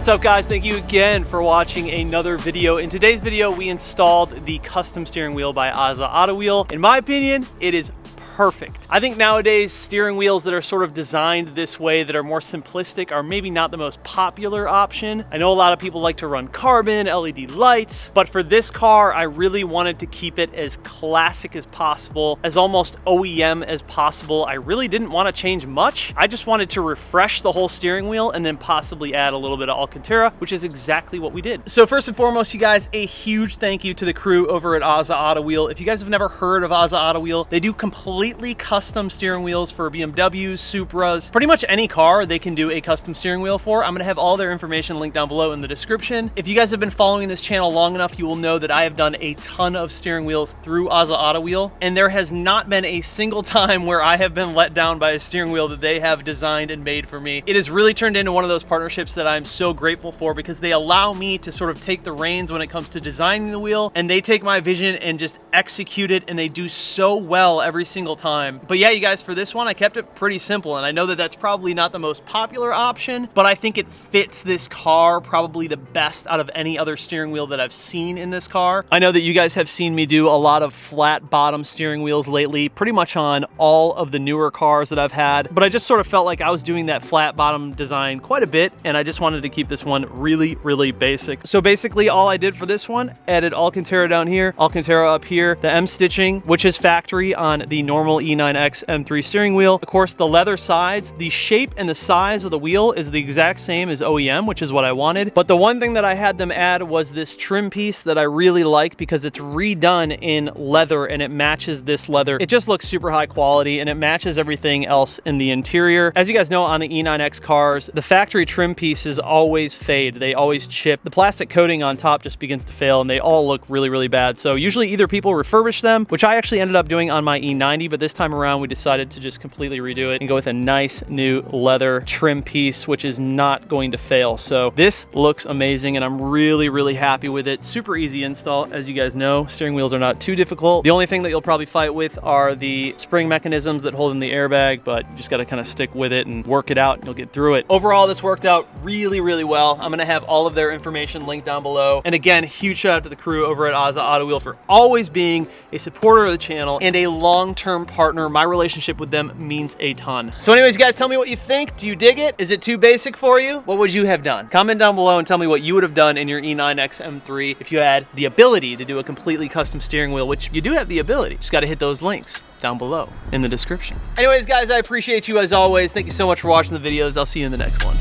What's up guys, thank you again for watching another video. In today's video, we installed the custom steering wheel by AZA Auto Wheel. In my opinion, it is perfect. I think nowadays steering wheels that are sort of designed this way, that are more simplistic, are maybe not the most popular option. I know a lot of people like to run carbon, LED lights, but for this car, I really wanted to keep it as classic as possible, as almost OEM as possible. I really didn't want to change much. I just wanted to refresh the whole steering wheel and then possibly add a little bit of Alcantara, which is exactly what we did. So first and foremost, you guys, a huge thank you to the crew over at AZA Auto Wheel. If you guys have never heard of AZA Auto Wheel, they do completely custom steering wheels for BMWs, Supras, pretty much any car they can do a custom steering wheel for. I'm gonna have all their information linked down below in the description. If you guys have been following this channel long enough, you will know that I have done a ton of steering wheels through AZA Auto Wheel, and there has not been a single time where I have been let down by a steering wheel that they have designed and made for me. It has really turned into one of those partnerships that I'm so grateful for, because they allow me to sort of take the reins when it comes to designing the wheel, and they take my vision and just execute it, and they do so well every single time. But yeah, you guys, for this one, I kept it pretty simple, and I know that that's probably not the most popular option, but I think it fits this car probably the best out of any other steering wheel that I've seen in this car. I know that you guys have seen me do a lot of flat bottom steering wheels lately, pretty much on all of the newer cars that I've had, but I just sort of felt like I was doing that flat bottom design quite a bit, and I just wanted to keep this one really, really basic. So basically all I did for this one, added Alcantara down here, Alcantara up here, the M stitching, which is factory on the normal E9X M3 steering wheel. Of course, the leather sides, the shape and the size of the wheel is the exact same as OEM, which is what I wanted. But the one thing that I had them add was this trim piece that I really like, because it's redone in leather and it matches this leather. It just looks super high quality and it matches everything else in the interior. As you guys know, on the E9X cars, the factory trim pieces always fade. They always chip. The plastic coating on top just begins to fail and they all look really, really bad. So usually either people refurbish them, which I actually ended up doing on my E90, but this time around we decided to just completely redo it and go with a nice new leather trim piece, which is not going to fail. So this looks amazing and I'm really, really happy with it. Super easy install. As you guys know, steering wheels are not too difficult. The only thing that you'll probably fight with are the spring mechanisms that hold in the airbag, but you just got to kind of stick with it and work it out and you'll get through it. Overall, this worked out really, really well. I'm going to have all of their information linked down below. And again, huge shout out to the crew over at AZA Auto Wheel for always being a supporter of the channel and a long-term partner. My relationship with them means a ton. So anyways, guys, tell me what you think. Do you dig it? Is it too basic for you? What would you have done? Comment down below and tell me what you would have done in your E9X M3 if you had the ability to do a completely custom steering wheel, which you do have the ability. Just got to hit those links down below in the description. Anyways, guys, I appreciate you as always. Thank you so much for watching the videos. I'll see you in the next one.